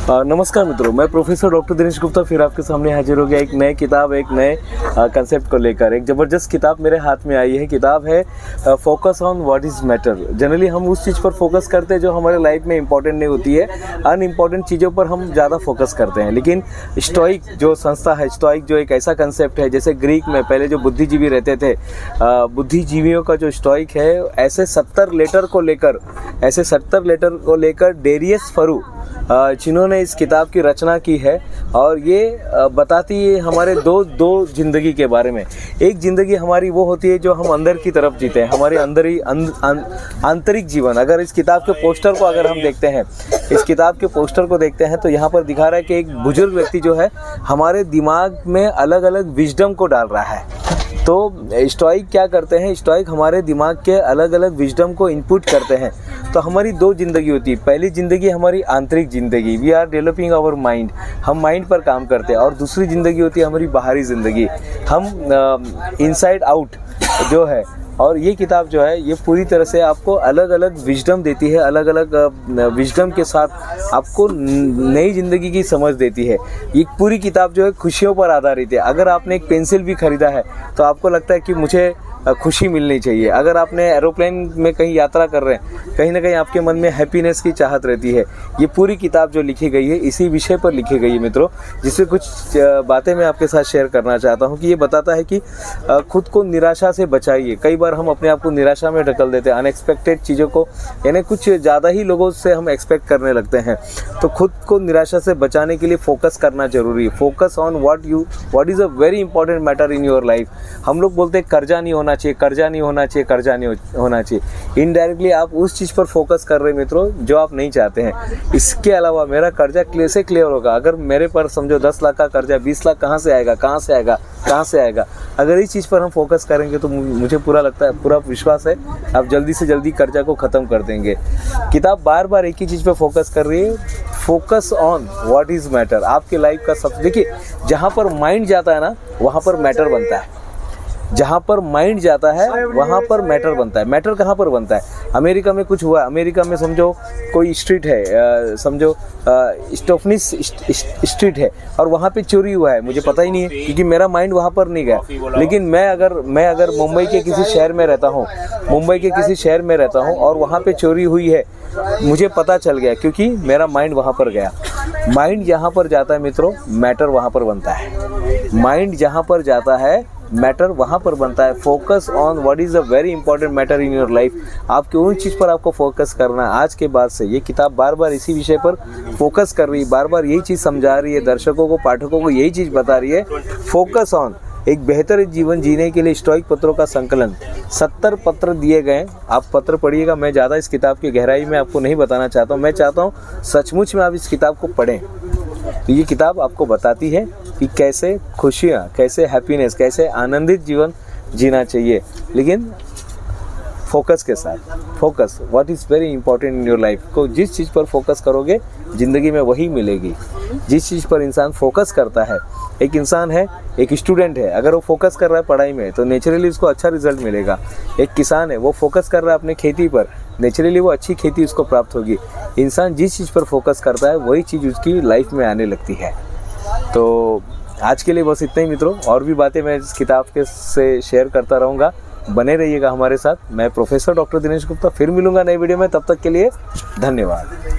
नमस्कार मित्रों, मैं प्रोफेसर डॉक्टर दिनेश गुप्ता फिर आपके सामने हाजिर हो गया एक नए किताब, एक नए कंसेप्ट को लेकर। एक ज़बरदस्त किताब मेरे हाथ में आई है। किताब है focus on what is matter. Generally हम उस चीज़ पर फोकस करते हैं जो हमारे लाइफ में इंपॉर्टेंट नहीं होती है, अनइम्पॉर्टेंट चीज़ों पर हम ज़्यादा फोकस करते हैं। लेकिन स्टोइक जो संस्था है, स्टोइक जो एक ऐसा कंसेप्ट है, जैसे ग्रीक में पहले जो बुद्धिजीवी रहते थे, बुद्धिजीवियों का जो स्टोइक है, ऐसे 70 लेटर को लेकर डेरियस फरू जिन्होंने इस किताब की रचना की है। और ये बताती है हमारे दो ज़िंदगी के बारे में। एक ज़िंदगी हमारी वो होती है जो हम अंदर की तरफ जीते हैं, हमारे अंदर ही आंतरिक जीवन। अगर इस किताब के पोस्टर को अगर हम देखते हैं, इस किताब के पोस्टर को देखते हैं तो यहाँ पर दिखा रहा है कि एक बुजुर्ग व्यक्ति जो है हमारे दिमाग में अलग अलग विजडम को डाल रहा है। तो स्टोइक क्या करते हैं, स्टोइक हमारे दिमाग के अलग अलग विजडम को इनपुट करते हैं। तो हमारी दो ज़िंदगी होती है। पहली ज़िंदगी हमारी आंतरिक ज़िंदगी, we are developing our mind, हम माइंड पर काम करते हैं। और दूसरी ज़िंदगी होती है हमारी बाहरी ज़िंदगी, हम इनसाइड आउट जो है। और ये किताब जो है ये पूरी तरह से आपको अलग अलग विजडम देती है, अलग अलग विजडम के साथ आपको नई ज़िंदगी की समझ देती है। ये पूरी किताब जो है खुशियों पर आधारित है। अगर आपने एक पेंसिल भी ख़रीदा है तो आपको लगता है कि मुझे खुशी मिलनी चाहिए। अगर आपने एरोप्लेन में कहीं यात्रा कर रहे हैं, कहीं ना कहीं आपके मन में हैप्पीनेस की चाहत रहती है। ये पूरी किताब जो लिखी गई है इसी विषय पर लिखी गई है मित्रों, जिसमें कुछ बातें मैं आपके साथ शेयर करना चाहता हूँ। कि ये बताता है कि खुद को निराशा से बचाइए। कई बार हम अपने आप को निराशा में ढकल देते हैं, अनएक्सपेक्टेड चीज़ों को, यानी कुछ ज़्यादा ही लोगों से हम एक्सपेक्ट करने लगते हैं। तो खुद को निराशा से बचाने के लिए फोकस करना जरूरी है। Focus on what is a very important matter in your life. हम लोग बोलते हैं कर्जा नहीं होना चाहिए, कर्जा नहीं होना चाहिए, कर्जा नहीं होना चाहिए। इनडायरेक्टली आप उस चीज़ पर फोकस कर रहे हैं मित्रों जो आप नहीं चाहते हैं। इसके अलावा मेरा कर्जा कैसे क्लियर होगा? अगर मेरे पर समझो 10 लाख का कर्जा, 20 लाख कहाँ से आएगा? अगर इस चीज़ पर हम फोकस करेंगे तो मुझे पूरा लगता है, पूरा विश्वास है, आप जल्दी से जल्दी कर्जा को ख़त्म कर देंगे। किताब बार बार एक ही चीज़ पर फोकस कर रही है, focus on what is matter. आपके लाइफ का सब, देखिए जहाँ पर माइंड जाता है ना वहाँ पर मैटर बनता है। जहाँ पर माइंड जाता है वहाँ पर मैटर बनता है। मैटर कहाँ पर बनता है? अमेरिका में कुछ हुआ, अमेरिका में समझो कोई स्ट्रीट है, समझो स्टोफनिस स्ट्रीट है, और वहाँ पे चोरी हुआ है। मुझे पता ही नहीं है क्योंकि मेरा माइंड वहाँ पर नहीं गया। लेकिन मैं अगर मुंबई के किसी शहर में रहता हूँ, और वहाँ पे चोरी हुई है, मुझे पता चल गया क्योंकि मेरा माइंड वहाँ पर गया। माइंड जहाँ पर जाता है मित्रों, मैटर वहाँ पर बनता है। माइंड जहाँ पर जाता है, मैटर वहाँ पर बनता है। Focus on what is a very important matter in your life. आपके उन चीज़ पर आपको फोकस करना है। आज के बाद से ये किताब बार बार इसी विषय पर फोकस कर रही है, बार बार यही चीज़ समझा रही है दर्शकों को, पाठकों को यही चीज़ बता रही है। फोकस ऑन एक बेहतर जीवन जीने के लिए स्टोइक पत्रों का संकलन, 70 पत्र दिए गए। आप पत्र पढ़िएगा। मैं ज़्यादा इस किताब की गहराई में आपको नहीं बताना चाहता हूँ। मैं चाहता हूँ सचमुच में आप इस किताब को पढ़ें। तो ये किताब आपको बताती है कि कैसे खुशियाँ, कैसे हैप्पीनेस, कैसे आनंदित जीवन जीना चाहिए, लेकिन फोकस के साथ। Focus what is very important in your life. को जिस चीज़ पर फोकस करोगे ज़िंदगी में वही मिलेगी। जिस चीज़ पर इंसान फोकस करता है, एक इंसान है, एक स्टूडेंट है, अगर वो फोकस कर रहा है पढ़ाई में तो नेचुरली उसको अच्छा रिजल्ट मिलेगा। एक किसान है, वो फोकस कर रहा है अपने खेती पर, नेचुरली वो अच्छी खेती उसको प्राप्त होगी। इंसान जिस चीज़ पर फोकस करता है वही चीज़ उसकी लाइफ में आने लगती है। तो आज के लिए बस इतना ही मित्रों। और भी बातें मैं इस किताब के से शेयर करता रहूँगा। बने रहिएगा हमारे साथ। मैं प्रोफेसर डॉक्टर दिनेश गुप्ता फिर मिलूँगा नई वीडियो में। तब तक के लिए धन्यवाद।